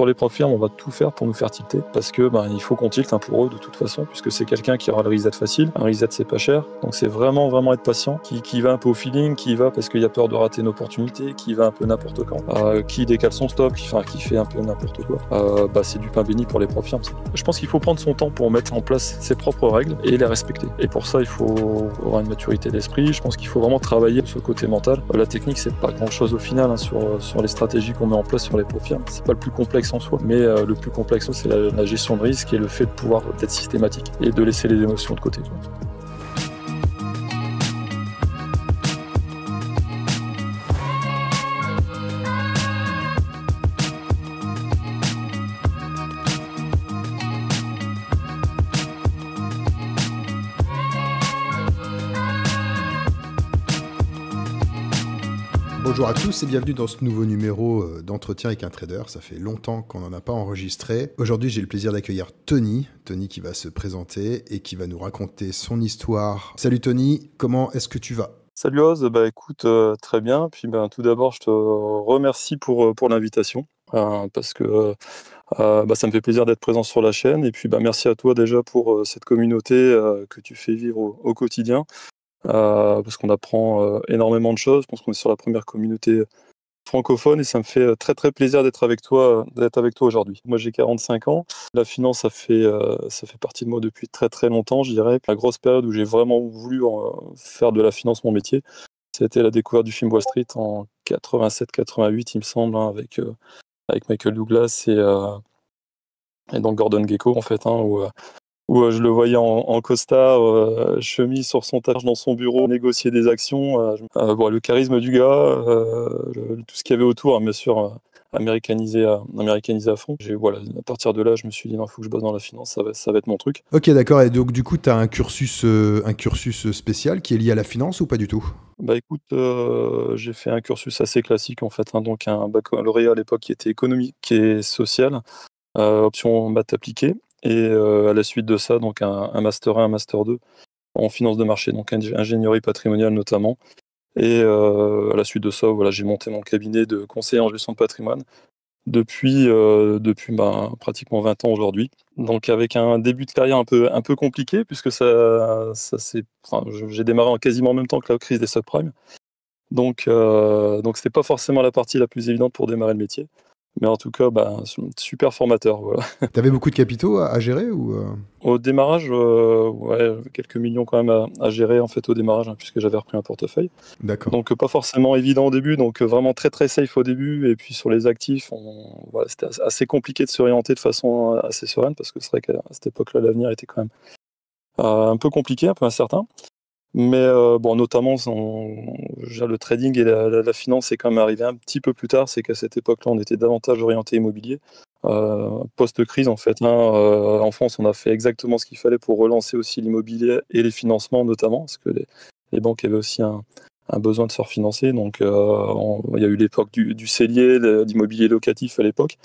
sur les prop firmes, on va tout faire pour nous faire tilter parce que il faut qu'on tilte pour eux de toute façon, puisque c'est quelqu'un qui aura le reset facile. Un reset, c'est pas cher. Donc c'est vraiment être patient, qui va un peu au feeling, qui va parce qu'il a peur de rater une opportunité, qui va un peu n'importe quand, qui décale son stop, qui fait un peu n'importe quoi. C'est du pain béni pour les prop firmes. Je pense qu'il faut prendre son temps pour mettre en place ses propres règles et les respecter. Et pour ça, il faut avoir une maturité d'esprit. Je pense qu'il faut vraiment travailler ce côté mental. La technique, c'est pas grand-chose au final sur les stratégies qu'on met en place sur les prop firmes. C'est pas le plus complexe en soi, mais le plus complexe, c'est la gestion de risque et le fait de pouvoir être systématique et de laisser les émotions de côté. Bonjour à tous et bienvenue dans ce nouveau numéro d'entretien avec un trader. Ça fait longtemps qu'on n'en a pas enregistré. Aujourd'hui, j'ai le plaisir d'accueillir Tony qui va se présenter et qui va nous raconter son histoire. Salut Tony, comment est-ce que tu vas ? Salut Oz, écoute, très bien. Puis tout d'abord, je te remercie pour l'invitation parce que ça me fait plaisir d'être présent sur la chaîne. Et puis merci à toi déjà pour cette communauté que tu fais vivre au quotidien. Parce qu'on apprend énormément de choses. Je pense qu'on est sur la première communauté francophone et ça me fait très très plaisir d'être avec toi aujourd'hui. Moi j'ai 45 ans. La finance ça fait partie de moi depuis très très longtemps, je dirais. La grosse période où j'ai vraiment voulu faire de la finance mon métier, c'était la découverte du film Wall Street en 87-88 il me semble, avec Michael Douglas et donc Gordon Gekko en fait, où je le voyais en costard, chemise sur son targe dans son bureau, négocier des actions. Le charisme du gars, tout ce qu'il y avait autour, bien sûr, américanisé à fond. À partir de là, je me suis dit, non, il faut que je bosse dans la finance, ça va être mon truc. Ok, d'accord. Et donc, du coup, tu as un cursus spécial qui est lié à la finance ou pas du tout ? Écoute, j'ai fait un cursus assez classique, en fait, donc un baccalauréat à l'époque qui était économique et social, option maths appliquée. Et à la suite de ça, donc un Master 1, un Master 2 en finance de marché, donc ingénierie patrimoniale notamment. Et à la suite de ça, j'ai monté mon cabinet de conseiller en gestion de patrimoine depuis pratiquement 20 ans aujourd'hui. Donc avec un début de carrière un peu compliqué, puisque j'ai démarré quasiment en même temps que la crise des subprimes. Donc c'était pas forcément la partie la plus évidente pour démarrer le métier. Mais en tout cas, super formateur. Voilà. T'avais beaucoup de capitaux à gérer ou Au démarrage, quelques millions quand même à gérer en fait au démarrage, puisque j'avais repris un portefeuille. D'accord. Donc pas forcément évident au début, donc vraiment très très safe au début. Et puis sur les actifs, c'était assez compliqué de s'orienter de façon assez sereine, parce que c'est vrai qu'à cette époque-là, l'avenir était quand même un peu compliqué, un peu incertain. Mais notamment, le trading et la finance est quand même arrivé un petit peu plus tard. C'est qu'à cette époque-là, on était davantage orienté immobilier. Post-crise, en fait. En France, on a fait exactement ce qu'il fallait pour relancer aussi l'immobilier et les financements, notamment, parce que les banques avaient aussi un besoin de se refinancer. Donc, il y a eu l'époque du cellier, d'immobilier locatif à l'époque,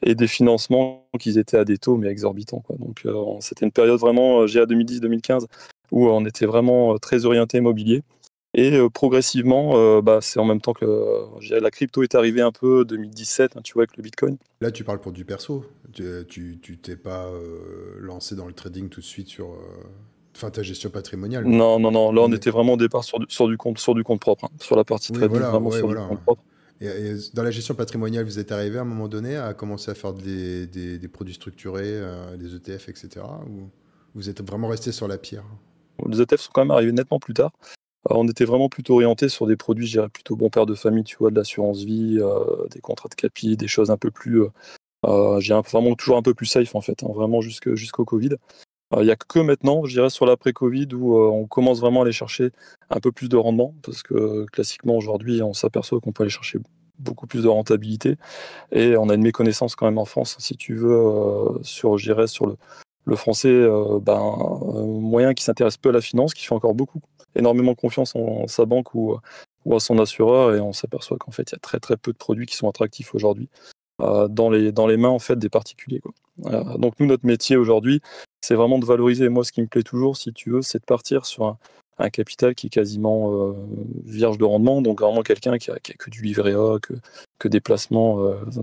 et des financements qui étaient à des taux, mais exorbitants, quoi. Donc, c'était une période vraiment, GA 2010-2015, où on était vraiment très orienté immobilier. Et progressivement, c'est en même temps que la crypto est arrivée un peu 2017, tu vois, avec le Bitcoin. Là, tu parles pour du perso. Tu t'es pas lancé dans le trading tout de suite sur ta gestion patrimoniale. Non. Là, on était vraiment au départ sur du compte propre, sur la partie trading, voilà, vraiment sur du compte propre. Et dans la gestion patrimoniale, vous êtes arrivé à un moment donné à commencer à faire des produits structurés, des ETF, etc. Ou vous êtes vraiment resté sur la pierre ? Les ETF sont quand même arrivés nettement plus tard. On était vraiment plutôt orienté sur des produits, je dirais plutôt bon père de famille, tu vois, de l'assurance vie, des contrats de capi, des choses un peu plus, vraiment toujours un peu plus safe en fait, vraiment jusqu'au Covid. Il n'y a que maintenant, je dirais, sur l'après-Covid où on commence vraiment à aller chercher un peu plus de rendement, parce que classiquement aujourd'hui, on s'aperçoit qu'on peut aller chercher beaucoup plus de rentabilité, et on a une méconnaissance quand même en France, si tu veux, sur le français moyen qui s'intéresse peu à la finance, qui fait encore énormément confiance en sa banque ou à son assureur, et on s'aperçoit qu'en fait il y a très très peu de produits qui sont attractifs aujourd'hui dans les mains en fait des particuliers, quoi. Donc nous, notre métier aujourd'hui, c'est vraiment de valoriser. Moi, ce qui me plaît toujours, si tu veux, c'est de partir sur un capital qui est quasiment vierge de rendement, donc vraiment quelqu'un qui a que du livret A, que des placements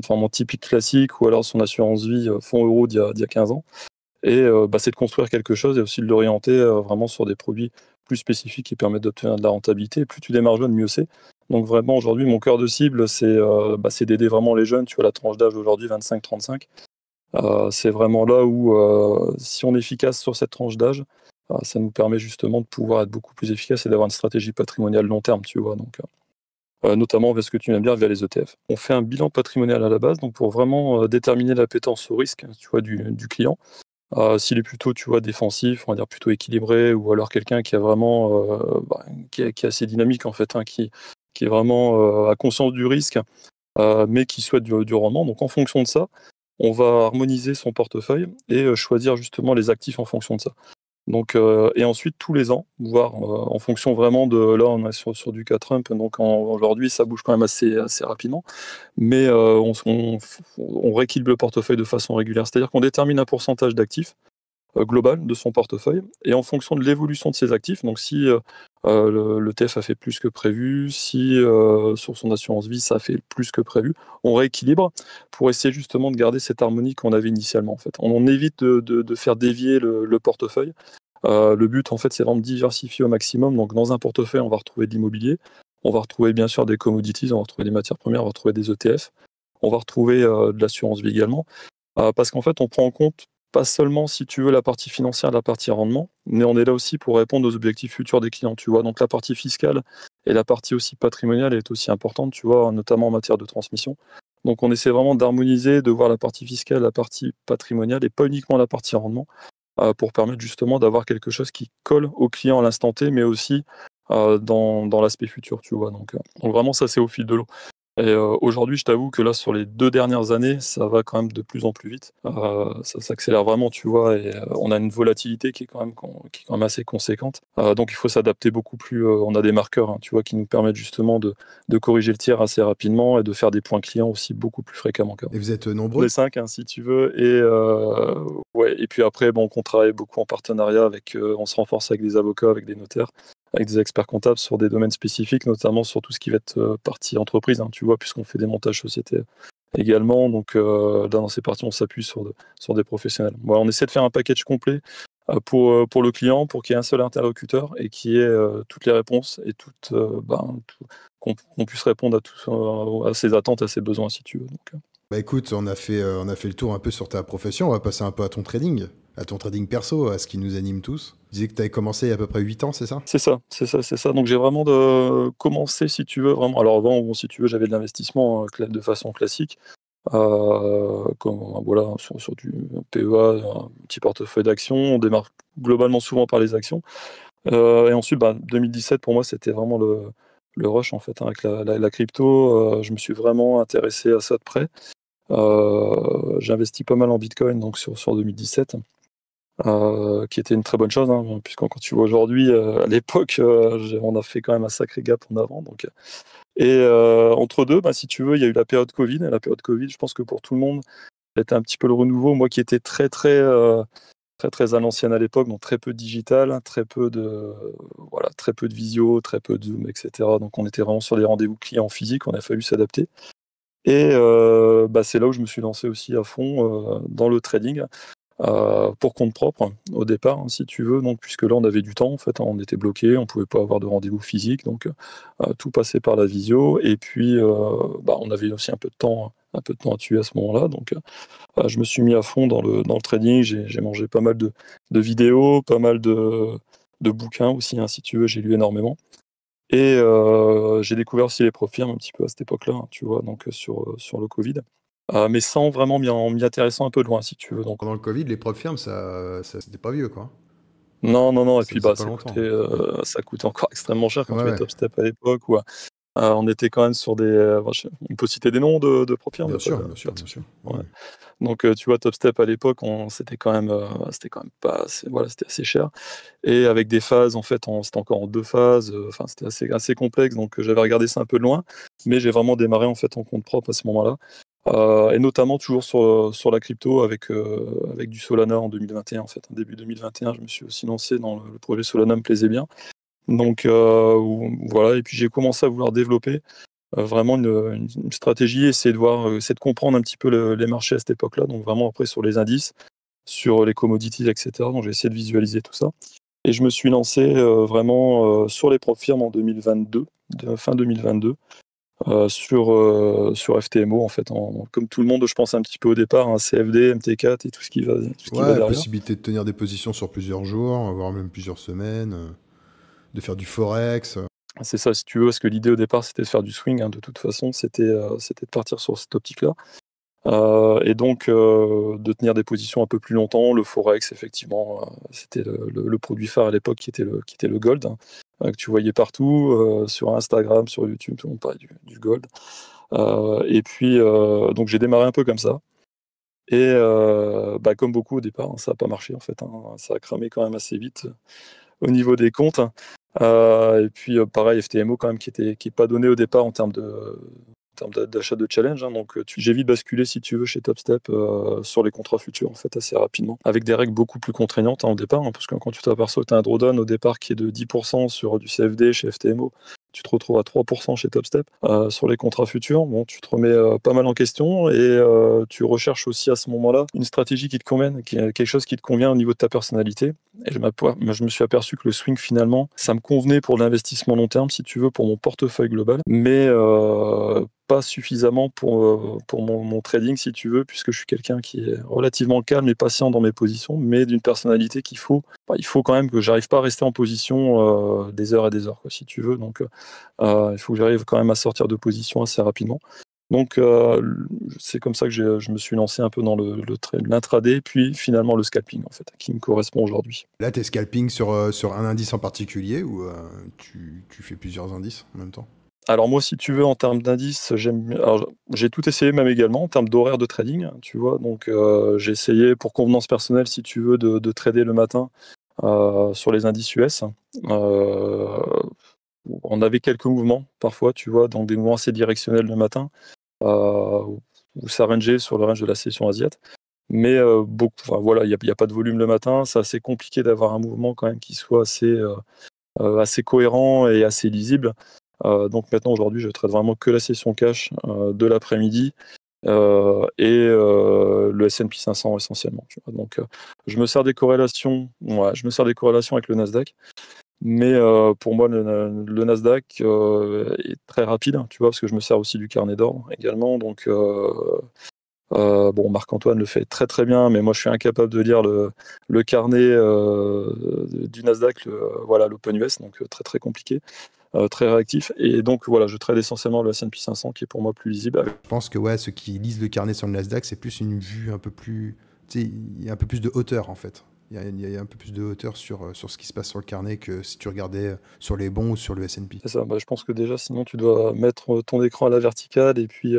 vraiment typiques classiques, ou alors son assurance vie fonds euro d'il y a 15 ans. Et c'est de construire quelque chose et aussi de l'orienter vraiment sur des produits plus spécifiques qui permettent d'obtenir de la rentabilité. Et plus tu démarres jeune, mieux c'est. Donc vraiment aujourd'hui, mon cœur de cible, c'est d'aider vraiment les jeunes. Tu vois, la tranche d'âge aujourd'hui, 25-35. C'est vraiment là où, si on est efficace sur cette tranche d'âge, ça nous permet justement de pouvoir être beaucoup plus efficace et d'avoir une stratégie patrimoniale long terme, tu vois. Donc, notamment parce que tu viens de dire via les ETF. On fait un bilan patrimonial à la base, donc pour vraiment déterminer l'appétence au risque, tu vois, du client. S'il est plutôt, tu vois, défensif, on va dire plutôt équilibré, ou alors quelqu'un qui a vraiment, qui est assez dynamique en fait, hein, qui est vraiment a conscience du risque, mais qui souhaite du rendement. Donc en fonction de ça, on va harmoniser son portefeuille et choisir justement les actifs en fonction de ça. Donc, et ensuite tous les ans, voire en fonction vraiment de, là on est sur du cas Trump, donc aujourd'hui ça bouge quand même assez rapidement, mais on rééquilibre le portefeuille de façon régulière, c'est-à-dire qu'on détermine un pourcentage d'actifs global de son portefeuille, et en fonction de l'évolution de ses actifs, donc si le TF a fait plus que prévu, si sur son assurance vie ça a fait plus que prévu, on rééquilibre pour essayer justement de garder cette harmonie qu'on avait initialement. En fait, on évite de faire dévier le portefeuille. Le but en fait c'est vraiment de diversifier au maximum. Donc dans un portefeuille on va retrouver de l'immobilier, on va retrouver bien sûr des commodities, on va retrouver des matières premières, on va retrouver des ETF, on va retrouver de l'assurance vie également. Parce qu'en fait, on prend en compte pas seulement, si tu veux, la partie financière, la partie rendement, mais on est là aussi pour répondre aux objectifs futurs des clients, tu vois. Donc la partie fiscale et la partie aussi patrimoniale est aussi importante, tu vois, notamment en matière de transmission. Donc on essaie vraiment d'harmoniser, de voir la partie fiscale, la partie patrimoniale et pas uniquement la partie rendement, pour permettre justement d'avoir quelque chose qui colle au client à l'instant T, mais aussi dans l'aspect futur, tu vois. Donc vraiment, ça, c'est au fil de l'eau. Et aujourd'hui, je t'avoue que là, sur les 2 dernières années, ça va quand même de plus en plus vite. Ça s'accélère vraiment, tu vois, et on a une volatilité qui est quand même assez conséquente. Donc il faut s'adapter beaucoup plus, on a des marqueurs, hein, tu vois, qui nous permettent justement de corriger le tir assez rapidement et de faire des points clients aussi beaucoup plus fréquemment qu'avant. Et vous êtes On nombreux? est 5, hein, si tu veux, et ouais, et puis après, bon, qu'on travaille beaucoup en partenariat avec, on se renforce avec des avocats, avec des notaires, avec des experts comptables sur des domaines spécifiques, notamment sur tout ce qui va être partie entreprise, hein, tu vois, puisqu'on fait des montages sociétés également. Donc là, dans ces parties, on s'appuie sur des professionnels. Voilà, on essaie de faire un package complet pour le client, pour qu'il y ait un seul interlocuteur et qu'il y ait toutes les réponses et qu'on puisse répondre à ses attentes, à ses besoins, si tu veux. Donc, Bah écoute, on a fait le tour un peu sur ta profession, on va passer un peu à ton trading perso, à ce qui nous anime tous. Tu disais que tu avais commencé il y a à peu près 8 ans, c'est ça? c'est ça, c'est ça, c'est ça. Donc j'ai vraiment commencé, si tu veux, vraiment. Alors avant, bon, si tu veux, j'avais de l'investissement de façon classique, voilà, sur du PEA, un petit portefeuille d'actions. On démarre globalement souvent par les actions. Et ensuite, 2017, pour moi, c'était vraiment le rush, en fait, hein, avec la crypto. Je me suis vraiment intéressé à ça de près. J'ai investi pas mal en Bitcoin donc sur 2017, qui était une très bonne chose, hein, puisque quand tu vois aujourd'hui, à l'époque, on a fait quand même un sacré gap en avant. Donc, et entre deux, si tu veux, il y a eu la période Covid. Et la période Covid, je pense que pour tout le monde, c'était un petit peu le renouveau. Moi qui étais très, très, très, très à l'ancienne à l'époque, donc très peu de digital, hein, voilà, très peu de visio, très peu de Zoom, etc. Donc on était vraiment sur des rendez-vous clients physiques, on a fallu s'adapter. Et c'est là où je me suis lancé aussi à fond dans le trading, pour compte propre au départ, hein, si tu veux. Donc puisque là on avait du temps en fait, hein, on était bloqué, on pouvait pas avoir de rendez-vous physique, donc tout passait par la visio. Et puis on avait aussi un peu de temps à tuer à ce moment-là. Donc je me suis mis à fond dans le trading. J'ai mangé pas mal de vidéos, pas mal de bouquins aussi, hein, si tu veux. J'ai lu énormément. Et j'ai découvert aussi les profirmes un petit peu à cette époque-là, hein, tu vois, donc sur le Covid. Mais sans vraiment m'y intéresser un peu de loin, si tu veux. Donc, Pendant le Covid, les propres firmes, ça c'était pas vieux, quoi. non, non, non. Et Ça puis faisait pas ça longtemps. coûtait, ça coûtait encore extrêmement cher quand Ouais, tu avais ouais. Topstep à l'époque. On était quand même sur des. On peut citer des noms de profirmes, il n'y Bien a pas sûr, de, bien pas sûr, de bien sûr. souci. Ouais. Ouais. Donc, tu vois, Topstep à l'époque, c'était quand même pas assez, voilà, c'était assez cher. Et avec des phases, en fait, c'était encore en 2 phases. Enfin, c'était assez complexe. Donc, j'avais regardé ça un peu de loin. Mais j'ai vraiment démarré, en fait, en compte propre à ce moment-là. Et notamment toujours sur la crypto avec du Solana en 2021, en fait. En début 2021, je me suis aussi lancé dans le projet Solana, me plaisait bien. Donc voilà, et puis j'ai commencé à vouloir développer vraiment une stratégie, essayer de comprendre un petit peu les marchés à cette époque-là, donc vraiment après sur les indices, sur les commodities, etc. Donc j'ai essayé de visualiser tout ça. Et je me suis lancé vraiment sur les profirmes en 2022, fin 2022, sur FTMO en fait, comme tout le monde, je pense un petit peu au départ, hein, CFD, MT4 et tout ce qui va Ouais, derrière. possibilité de tenir des positions sur plusieurs jours, voire même plusieurs semaines, de faire du forex. C'est ça, si tu veux, parce que l'idée au départ, c'était de faire du swing, hein, de toute façon, c'était de partir sur cette optique-là. Et donc, de tenir des positions un peu plus longtemps. Le Forex, effectivement, c'était le produit phare à l'époque qui était le gold, hein, que tu voyais partout, sur Instagram, sur YouTube, tout le monde parlait du gold. Et puis, donc j'ai démarré un peu comme ça. Et comme beaucoup au départ, hein, ça n'a pas marché en fait, hein, ça a cramé quand même assez vite au niveau des comptes. Et puis pareil, FTMO quand même qui est pas donné au départ en termes d'achat de challenge, hein, donc j'ai vite basculé si tu veux chez Topstep sur les contrats futurs en fait assez rapidement, avec des règles beaucoup plus contraignantes, hein, au départ, hein, parce que quand tu t'aperçois que tu as un drawdown au départ qui est de 10% sur du CFD chez FTMO, tu te retrouves à 3% chez Topstep sur les contrats futurs. Bon, tu te remets pas mal en question et tu recherches aussi à ce moment-là une stratégie qui te convienne, quelque chose qui te convient au niveau de ta personnalité. Et je me suis aperçu que le swing, finalement, ça me convenait pour l'investissement long terme, si tu veux, pour mon portefeuille global, mais pas suffisamment pour mon trading, si tu veux, puisque je suis quelqu'un qui est relativement calme et patient dans mes positions, mais d'une personnalité il faut quand même que j'arrive pas à rester en position des heures et des heures, quoi, si tu veux. Donc, il faut que j'arrive quand même à sortir de position assez rapidement. Donc, c'est comme ça que je me suis lancé un peu dans l'intraday, puis finalement le scalping, en fait, qui me correspond aujourd'hui. Là, t'es scalping sur un indice en particulier ou tu fais plusieurs indices en même temps? Alors moi, si tu veux, en termes d'indices, j'ai tout essayé, même également en termes d'horaire de trading, hein, tu vois. Donc j'ai essayé pour convenance personnelle, si tu veux, de trader le matin sur les indices US. Euh, on avait quelques mouvements parfois, tu vois, donc des mouvements assez directionnels le matin, euh, où ça rangeait sur le range de la session asiate. Mais voilà, il y a pas de volume le matin. C'est assez compliqué d'avoir un mouvement quand même qui soit assez cohérent et assez lisible. Donc maintenant, aujourd'hui, je traite vraiment que la session cash de l'après-midi et le S&P 500 essentiellement. Tu vois. Donc, je me sers des corrélations, ouais, je me sers des corrélations avec le Nasdaq, mais pour moi, le Nasdaq est très rapide, tu vois, parce que je me sers aussi du carnet d'or également. Donc, bon, Marc-Antoine le fait très très bien, mais moi, je suis incapable de lire le carnet du Nasdaq, voilà, l'Open US, donc très très compliqué. Très réactif. Et donc, voilà, je trade essentiellement le S&P 500 qui est pour moi plus lisible. Je pense que ouais, ceux qui lisent le carnet sur le Nasdaq, c'est plus une vue un peu plus. Tu sais, il y a un peu plus de hauteur en fait. Il y a un peu plus de hauteur sur ce qui se passe sur le carnet que si tu regardais sur les bons ou sur le S&P. C'est ça, je pense que déjà, sinon, tu dois mettre ton écran à la verticale et puis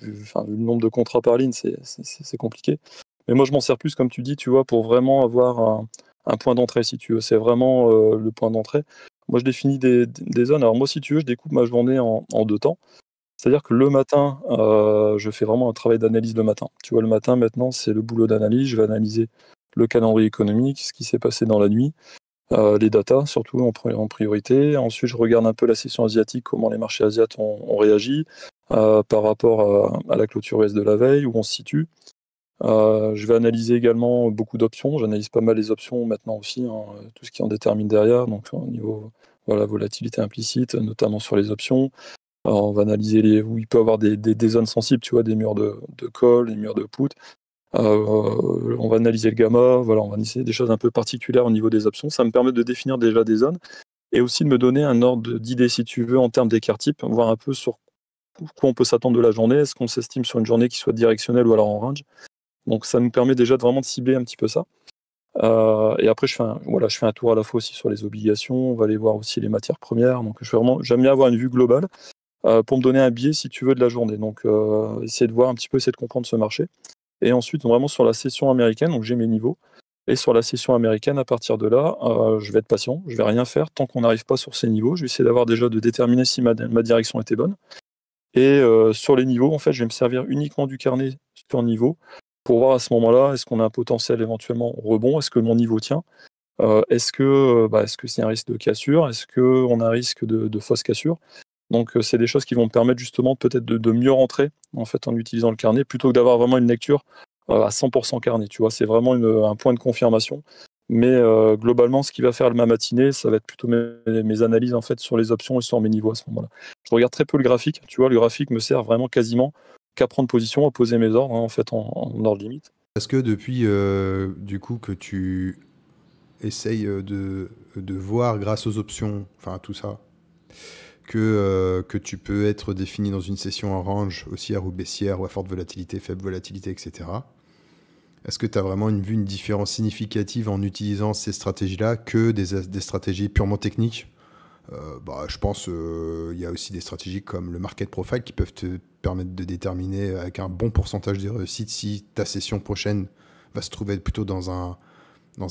vu le nombre de contrats par ligne, c'est compliqué. Mais moi, je m'en sers plus, comme tu dis, tu vois, pour vraiment avoir un point d'entrée, si tu veux. C'est vraiment le point d'entrée. Moi, je définis des zones. Alors, moi, si tu veux, je découpe ma journée en deux temps. C'est-à-dire que le matin, je fais vraiment un travail d'analyse le matin. Tu vois, le matin, maintenant, c'est le boulot d'analyse. Je vais analyser le calendrier économique, ce qui s'est passé dans la nuit, les datas, surtout en priorité. Ensuite, je regarde un peu la session asiatique, comment les marchés asiatiques ont réagi par rapport à la clôture US de la veille, où on se situe. Je vais analyser également beaucoup d'options. J'analyse pas mal les options maintenant aussi, hein, tout ce qui en détermine derrière, donc au niveau voilà, volatilité implicite, notamment sur les options. Alors, on va analyser où il peut y avoir des zones sensibles, tu vois, des murs de call, des murs de put. On va analyser le gamma, voilà, on va analyser des choses un peu particulières au niveau des options. Ça me permet de définir déjà des zones et aussi de me donner un ordre d'idée, si tu veux, en termes d'écart type, voir un peu sur quoi on peut s'attendre de la journée. Est-ce qu'on s'estime sur une journée qui soit directionnelle ou alors en range? Donc ça nous permet déjà de vraiment de cibler un petit peu ça. Et après, je fais un tour à la fois aussi sur les obligations. On va aller voir aussi les matières premières. Donc j'aime bien avoir une vue globale pour me donner un biais, si tu veux, de la journée. Donc, essayer de voir un petit peu, essayer de comprendre ce marché. Et ensuite, vraiment sur la session américaine, donc j'ai mes niveaux. Et sur la session américaine, à partir de là, je vais être patient, je vais rien faire tant qu'on n'arrive pas sur ces niveaux. Je vais essayer d'avoir déjà de déterminer si ma direction était bonne. Et sur les niveaux, en fait, je vais me servir uniquement du carnet sur niveau pour voir à ce moment-là, est-ce qu'on a un potentiel éventuellement rebond, est-ce que mon niveau tient. Est-ce que c'est un risque de cassure? Est-ce qu'on a un risque de fausse cassure? Donc c'est des choses qui vont me permettre justement peut-être de mieux rentrer en fait en utilisant le carnet plutôt que d'avoir vraiment une lecture à 100% carnet, tu vois? C'est vraiment un point de confirmation. Mais globalement, ce qui va faire ma matinée, ça va être plutôt mes analyses en fait sur les options et sur mes niveaux à ce moment-là. Je regarde très peu le graphique, tu vois? Le graphique me sert vraiment quasiment qu'à prendre position, à poser mes ordres, hein, en fait en ordre limite. Est-ce que depuis, du coup, que tu essayes de voir grâce aux options, enfin tout ça, que tu peux être défini dans une session en range, haussière ou baissière, ou à forte volatilité, faible volatilité, etc. Est-ce que tu as vraiment vu une différence significative en utilisant ces stratégies-là que des stratégies purement techniques? Je pense il y a aussi des stratégies comme le market profile qui peuvent te permettre de déterminer avec un bon pourcentage de réussite si ta session prochaine va se trouver plutôt dans un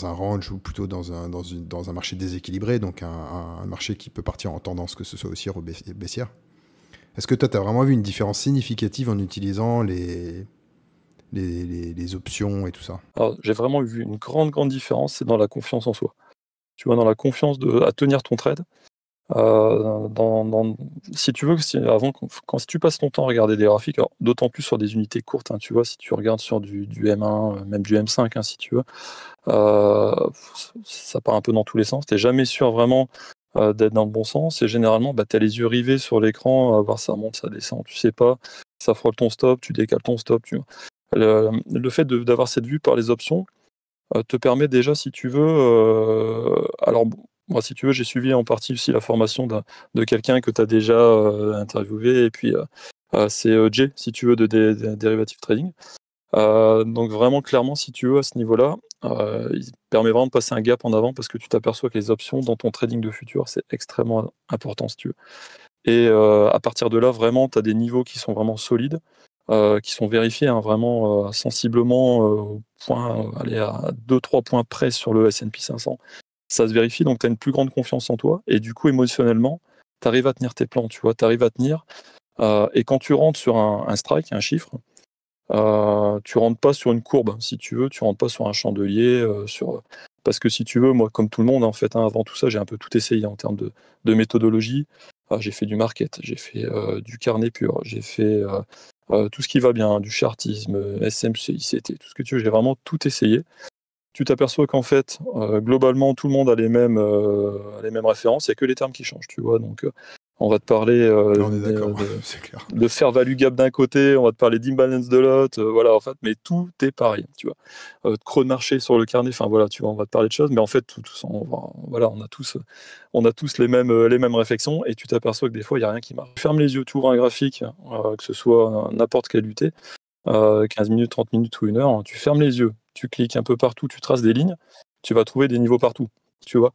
range ou plutôt dans un marché déséquilibré, donc un marché qui peut partir en tendance, que ce soit haussière ou baissière. Est-ce que toi, tu as vraiment vu une différence significative en utilisant les options et tout ça? Alors, j'ai vraiment vu une grande différence, c'est dans la confiance en soi. Tu vois? Dans la confiance à tenir ton trade. Si tu veux, si tu passes ton temps à regarder des graphiques, alors d'autant plus sur des unités courtes, hein, tu vois? Si tu regardes sur du M1, même du M5, hein, si tu veux, ça part un peu dans tous les sens. Tu es jamais sûr vraiment, d'être dans le bon sens et généralement, bah, tu as les yeux rivés sur l'écran à voir ça monte, ça descend, tu sais pas, ça frôle ton stop, tu décales ton stop, tu vois? Le fait d'avoir cette vue par les options, te permet déjà si tu veux, alors bon, moi si tu veux, j'ai suivi en partie aussi la formation de quelqu'un que tu as déjà, interviewé et puis, c'est, Jay si tu veux de Derivative Trading. Donc vraiment clairement si tu veux à ce niveau-là, il permet vraiment de passer un gap en avant parce que tu t'aperçois que les options dans ton trading de futur, c'est extrêmement important si tu veux et à partir de là vraiment tu as des niveaux qui sont vraiment solides, qui sont vérifiés, hein, vraiment, sensiblement, au point, allez à 2-3 points près sur le S&P 500. Ça se vérifie donc tu as une plus grande confiance en toi et du coup émotionnellement, tu arrives à tenir tes plans, tu vois? Tu arrives à tenir, et quand tu rentres sur un strike, un chiffre, tu rentres pas sur une courbe, si tu veux, tu rentres pas sur un chandelier, parce que si tu veux, moi, comme tout le monde, en fait, hein, avant tout ça, j'ai un peu tout essayé en termes de méthodologie. J'ai fait du market, j'ai fait, du carnet pur, j'ai fait, tout ce qui va bien, du chartisme, SMC, ICT, tout ce que tu veux, j'ai vraiment tout essayé. Tu t'aperçois qu'en fait, globalement, tout le monde a les mêmes références, il y a que les termes qui changent, tu vois? Donc, on va te parler, Là, on est d'accord, c'est clair. de fair value gap d'un côté, on va te parler d'imbalance de l'autre, voilà, en fait, mais tout est pareil, tu vois? De creux de marché sur le carnet, enfin voilà, tu vois? On va te parler de choses, mais en fait, tout ça, voilà, on a tous les mêmes réflexions et tu t'aperçois que des fois, il y a rien qui marche. Tu fermes les yeux, tu ouvres un graphique, que ce soit n'importe quelle UT, 15 minutes, 30 minutes ou 1 heure, tu fermes les yeux, tu cliques un peu partout, tu traces des lignes, tu vas trouver des niveaux partout, tu vois?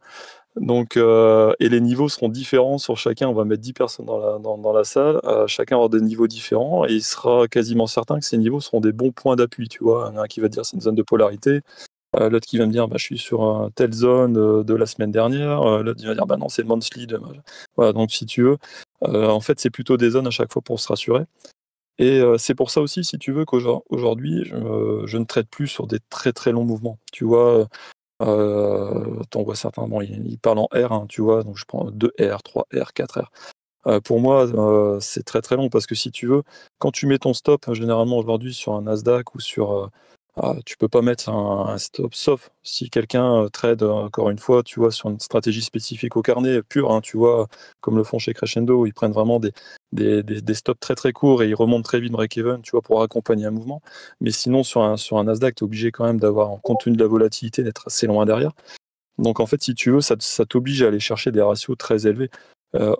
Donc et les niveaux seront différents sur chacun. On va mettre 10 personnes dans la salle, chacun aura des niveaux différents et il sera quasiment certain que ces niveaux seront des bons points d'appui, tu vois? Il y en a un qui va dire: «C'est une zone de polarité», l'autre qui va me dire: «Bah, je suis sur telle zone, de la semaine dernière», l'autre il va dire: «Bah, non, c'est le monthly de machin». Voilà, donc si tu veux, en fait, c'est plutôt des zones à chaque fois pour se rassurer et c'est pour ça aussi, si tu veux, qu'aujourd'hui, je ne trade plus sur des très, très longs mouvements, tu vois? Tu vois certains, bon, ils parlent en R, hein, tu vois? Donc je prends 2 R, 3 R, 4 R. Pour moi, c'est très, très long parce que si tu veux, quand tu mets ton stop, généralement aujourd'hui sur un Nasdaq ou sur, tu peux pas mettre un stop sauf si quelqu'un, trade, encore une fois, tu vois, sur une stratégie spécifique au carnet pur, hein, tu vois? Comme le font chez Crescendo, où ils prennent vraiment des stops très, très courts et ils remontent très vite break-even, tu vois, pour accompagner un mouvement. Mais sinon sur un Nasdaq, tu es obligé quand même d'avoir, compte tenu de la volatilité, d'être assez loin derrière. Donc en fait, si tu veux, ça t'oblige à aller chercher des ratios très élevés.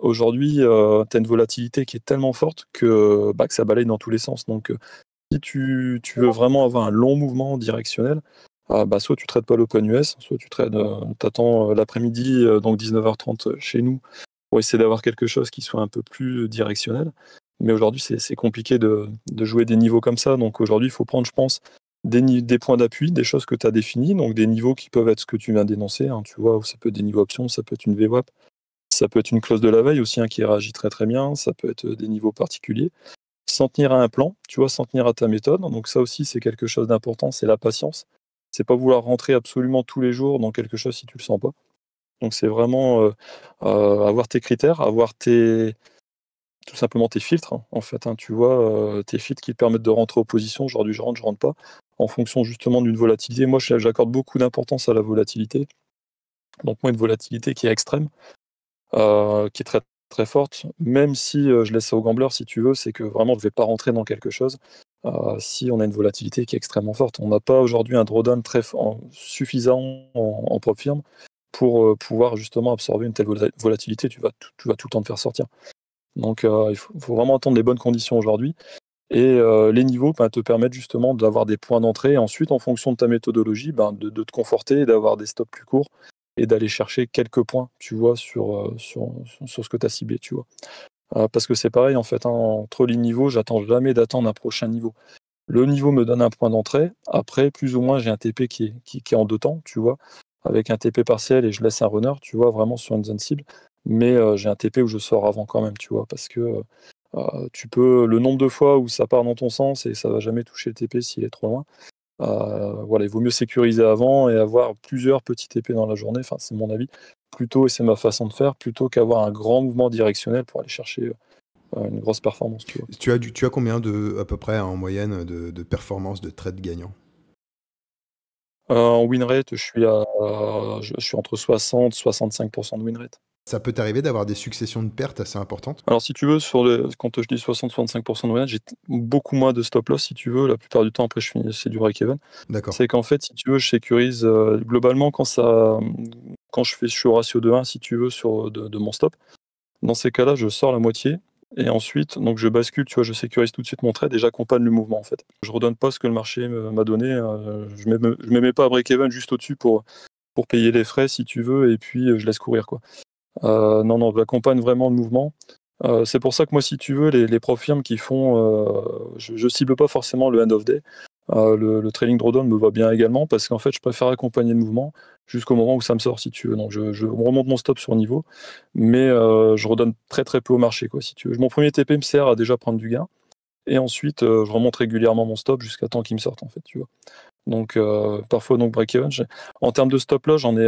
Aujourd'hui, tu as une volatilité qui est tellement forte que ça balaye dans tous les sens. Donc, si tu veux vraiment avoir un long mouvement directionnel, soit tu trades pas l'Open US, soit tu trades, t'attends, l'après-midi, donc 19h30 chez nous, pour essayer d'avoir quelque chose qui soit un peu plus directionnel. Mais aujourd'hui, c'est compliqué de jouer des niveaux comme ça. Donc aujourd'hui, il faut prendre, je pense, des points d'appui, des choses que tu as définies, donc des niveaux qui peuvent être ce que tu viens d'énoncer, hein, tu vois? Ou ça peut être des niveaux options, ça peut être une VWAP, ça peut être une clause de la veille aussi, hein, qui réagit très, très bien, ça peut être, des niveaux particuliers. S'en tenir à un plan, tu vois? S'en tenir à ta méthode, donc ça aussi, c'est quelque chose d'important, c'est la patience. C'est pas vouloir rentrer absolument tous les jours dans quelque chose si tu le sens pas. Donc c'est vraiment avoir tes critères, avoir tout simplement tes filtres, hein, en fait, hein, tu vois, tes filtres qui te permettent de rentrer aux positions. Aujourd'hui, je rentre pas, en fonction justement d'une volatilité. Moi, j'accorde beaucoup d'importance à la volatilité. Donc moi, une volatilité qui est extrême, qui est très, très forte, même si je laisse ça aux gamblers, si tu veux, c'est que vraiment, je vais pas rentrer dans quelque chose si on a une volatilité qui est extrêmement forte. On n'a pas aujourd'hui un drawdown suffisant en prop firm pour pouvoir justement absorber une telle volatilité. Tu vas tout le temps te faire sortir. Donc il faut vraiment attendre les bonnes conditions aujourd'hui. Et les niveaux te permettent justement d'avoir des points d'entrée. Et ensuite, en fonction de ta méthodologie, de te conforter, d'avoir des stops plus courts et d'aller chercher quelques points, tu vois, sur ce que tu as ciblé, tu vois. Parce que c'est pareil, en fait, hein, entre les niveaux, j'attends jamais d'attendre un prochain niveau. Le niveau me donne un point d'entrée. Après, plus ou moins, j'ai un TP qui est en deux temps, tu vois, avec un TP partiel et je laisse un runner, tu vois, vraiment sur une zone cible. Mais j'ai un TP où je sors avant quand même, tu vois, parce que tu peux, le nombre de fois où ça part dans ton sens et ça va jamais toucher le TP s'il est trop loin. Voilà, il vaut mieux sécuriser avant et avoir plusieurs petits TP dans la journée. Enfin, c'est mon avis, plutôt, et c'est ma façon de faire, plutôt qu'avoir un grand mouvement directionnel pour aller chercher une grosse performance, tu vois. Tu as combien à peu près en moyenne de performance de trade gagnant? En win rate, je suis entre 60 et 65% de win rate. Ça peut t'arriver d'avoir des successions de pertes assez importantes? Alors, si tu veux, quand je dis 60-65% de win rate, j'ai beaucoup moins de stop loss, si tu veux. La plupart du temps, après, c'est du break-even. D'accord. C'est qu'en fait, si tu veux, je sécurise globalement quand je suis au ratio de 1, si tu veux, de mon stop. Dans ces cas-là, je sors la moitié et ensuite, donc je bascule, tu vois, je sécurise tout de suite mon trade et j'accompagne le mouvement, en fait. Je redonne pas ce que le marché m'a donné. Je me mets pas à break-even juste au-dessus pour payer les frais, si tu veux, et puis je laisse courir, quoi. Non, non, j'accompagne vraiment le mouvement. C'est pour ça que moi, si tu veux, les prop firmes qui font, je cible pas forcément le end of day. Le trailing drawdown me va bien également parce qu'en fait, je préfère accompagner le mouvement jusqu'au moment où ça me sort, si tu veux. Donc, je remonte mon stop sur niveau, mais je redonne très très peu au marché, quoi, si tu veux. Mon premier TP me sert à déjà prendre du gain, et ensuite, je remonte régulièrement mon stop jusqu'à temps qu'il me sorte, en fait, tu vois. Donc, parfois, donc break-even. En termes de stop loss, j'en ai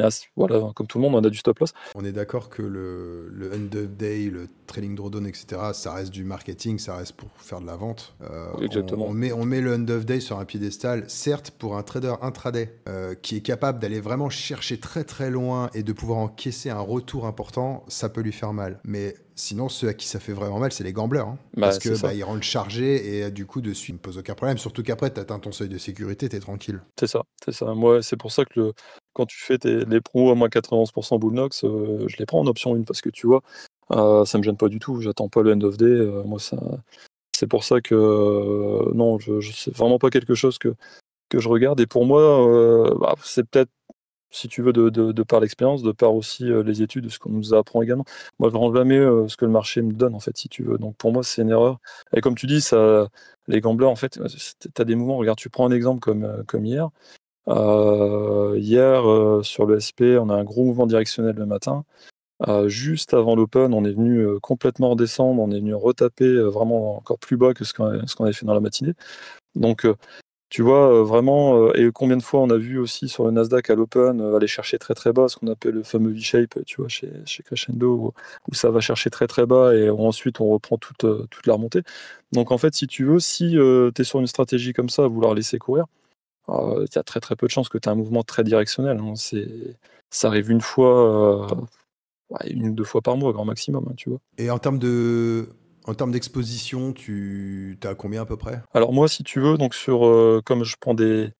assez. Voilà, comme tout le monde, on a du stop loss. On est d'accord que le end of day, le trailing drawdown, etc., ça reste du marketing, ça reste pour faire de la vente. Exactement. On met le end of day sur un piédestal, certes pour un trader intraday qui est capable d'aller vraiment chercher très très loin et de pouvoir encaisser un retour important, ça peut lui faire mal. Mais sinon, ceux à qui ça fait vraiment mal, c'est les gamblers. Hein. Parce que ils rentrent chargés et du coup, dessus, ils ne posent aucun problème. Surtout qu'après, tu atteins ton seuil de sécurité, tu es tranquille. C'est ça, c'est ça. Moi, c'est pour ça que quand tu fais les pros à moins 91% Bullnox, je les prends en option 1 parce que tu vois, ça me gêne pas du tout. J'attends pas le end of day. Moi, c'est pour ça que non, c'est vraiment pas quelque chose que je regarde. Et pour moi, c'est peut-être, si tu veux, de par l'expérience, de par aussi les études, de ce qu'on nous apprend également. Moi, je ne rends jamais ce que le marché me donne, en fait, si tu veux. Donc pour moi, c'est une erreur. Et comme tu dis, les gamblers, en fait, tu as des mouvements. Regarde, tu prends un exemple comme hier. Hier, sur le SP, on a un gros mouvement directionnel le matin. Juste avant l'open, on est venu complètement redescendre, on est venu retaper vraiment encore plus bas que ce qu'on avait fait dans la matinée. Donc, tu vois, vraiment, et combien de fois on a vu aussi sur le Nasdaq à l'open aller chercher très très bas, ce qu'on appelle le fameux V-shape, tu vois, chez Crescendo, où ça va chercher très très bas et ensuite on reprend toute la remontée. Donc en fait, si tu veux, si tu es sur une stratégie comme ça, à vouloir laisser courir, il y a très très peu de chances que tu aies un mouvement très directionnel. Hein. Ça arrive une fois, une ou deux fois par mois, grand maximum, hein, tu vois. Et en termes d'exposition, tu as combien à peu près? Alors moi, si tu veux, donc comme je prends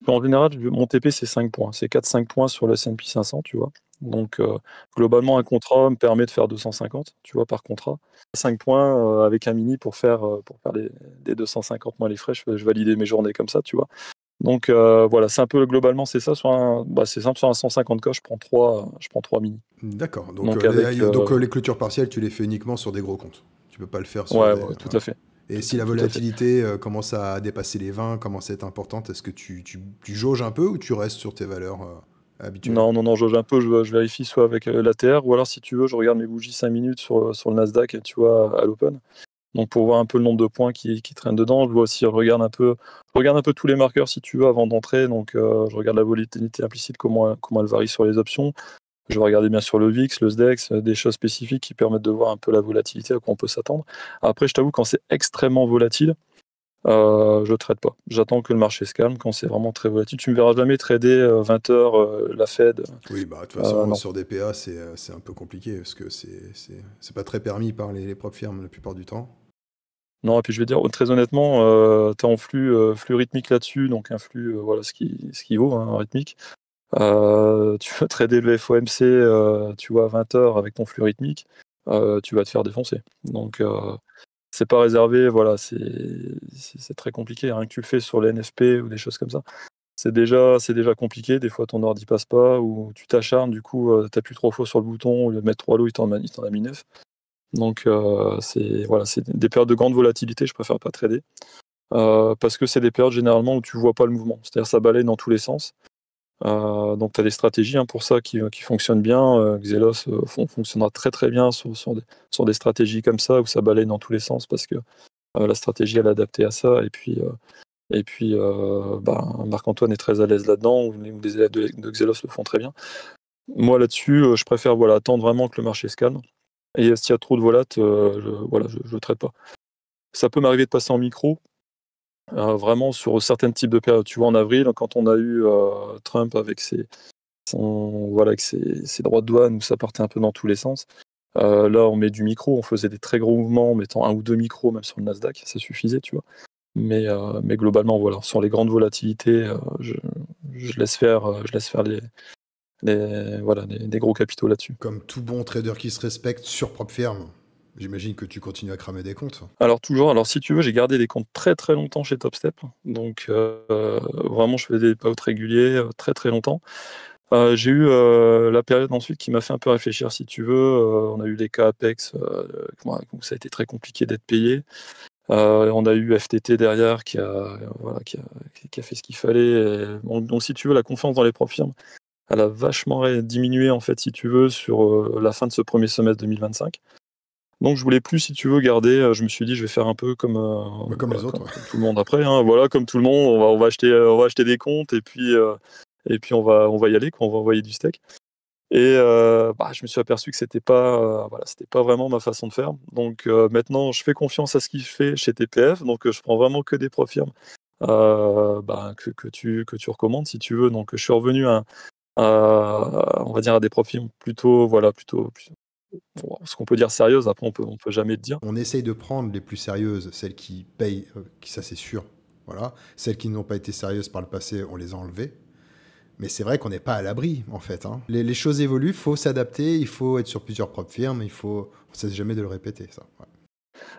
en général, mon TP, c'est 5 points. C'est 4-5 points sur le S&P 500, tu vois. Donc globalement, un contrat me permet de faire 250, tu vois, par contrat. 5 points avec un mini pour faire des 250 moins les frais. Je validais mes journées comme ça, tu vois. Donc voilà, c'est un peu globalement, c'est ça. C'est simple, sur un 150K, je prends 3 mini. D'accord. Donc Les clôtures partielles, tu les fais uniquement sur des gros comptes. Tu peux pas le faire sur ouais, des... ouais, tout à fait. Et si la Tout à fait. volatilité commence à dépasser les 20, commence à être importante, est-ce que tu jauges un peu ou tu restes sur tes valeurs habituelles? Non, jauge un peu, je vérifie soit avec l'ATR, ou alors si tu veux, je regarde mes bougies 5 minutes sur le Nasdaq, tu vois, à l'open. Donc pour voir un peu le nombre de points qui traînent dedans, je regarde un peu tous les marqueurs si tu veux avant d'entrer. Donc je regarde la volatilité implicite, comment elle varie sur les options. Je vais regarder bien sûr le VIX, le SDEX, des choses spécifiques qui permettent de voir un peu la volatilité à quoi on peut s'attendre. Après, je t'avoue, quand c'est extrêmement volatile, je trade pas. J'attends que le marché se calme. Quand c'est vraiment très volatile, tu me verras jamais trader 20 heures la Fed. Oui, bah, de toute façon, Non. sur des PA, c'est un peu compliqué parce que c'est pas très permis par les propres firmes la plupart du temps. Non, et puis je vais dire très honnêtement, tu es en flux rythmique là-dessus, donc un flux, voilà ce qui vaut, hein, rythmique. Tu vas trader le FOMC, tu vois, à 20 heures avec ton flux rythmique, tu vas te faire défoncer. Donc c'est pas réservé, voilà, c'est très compliqué. Rien que tu le fais sur les NFP ou des choses comme ça, c'est déjà compliqué. Des fois, ton ordi passe pas ou tu t'acharnes, du coup, tu appuies 3 fois sur le bouton, au lieu de mettre 3 lots, il t'en a mis 9. Donc c'est des périodes de grande volatilité, je préfère pas trader, parce que c'est des périodes généralement où tu vois pas le mouvement. C'est-à-dire ça balaye dans tous les sens. Donc tu as des stratégies, hein, pour ça qui fonctionnent bien. Xelos fonctionnera très très bien sur des stratégies comme ça où ça balaye dans tous les sens parce que la stratégie elle est adaptée à ça. Marc-Antoine est très à l'aise là-dedans, ou des élèves de Xelos le font très bien. Moi là-dessus, je préfère attendre vraiment que le marché se calme. Et s'il y a trop de volat, je ne traite pas. Ça peut m'arriver de passer en micro, vraiment sur certains types de périodes. Tu vois, en avril, quand on a eu Trump avec ses droits de douane où ça partait un peu dans tous les sens. Là, on met du micro, on faisait des très gros mouvements en mettant 1 ou 2 micros, même sur le Nasdaq, ça suffisait, tu vois. Mais globalement, voilà, sur les grandes volatilités, je laisse faire des gros capitaux là-dessus. Comme tout bon trader qui se respecte sur propre firme, j'imagine que tu continues à cramer des comptes. Alors si tu veux, j'ai gardé des comptes très très longtemps chez Topstep. Donc vraiment, je fais des payouts réguliers très très longtemps. J'ai eu la période ensuite qui m'a fait un peu réfléchir, si tu veux. On a eu les cas Apex, où ça a été très compliqué d'être payé. On a eu FTT derrière qui a fait ce qu'il fallait. Donc si tu veux, la confiance dans les propres firmes, elle a vachement diminué en fait, si tu veux, sur la fin de ce premier semestre 2025. Donc je voulais plus, si tu veux, garder. Je me suis dit, je vais faire un peu comme Comme les autres. comme tout le monde après, hein. Voilà, comme tout le monde, on va acheter des comptes et puis on va y aller, on va envoyer du steak. Et je me suis aperçu que c'était pas vraiment ma façon de faire. Donc maintenant, je fais confiance à ce qu'il fait chez TPF. Donc je prends vraiment que des profirmes que tu recommandes, si tu veux. Donc je suis revenu on va dire, à des profils plutôt bon, ce qu'on peut dire sérieuses. Après, on peut jamais le dire. On essaye de prendre les plus sérieuses, celles qui payent, ça c'est sûr. Voilà. Celles qui n'ont pas été sérieuses par le passé, on les a enlevées. Mais c'est vrai qu'on n'est pas à l'abri, en fait. Hein. Les choses évoluent, il faut s'adapter, il faut être sur plusieurs propres firmes, on ne cesse jamais de le répéter, ça. Ouais.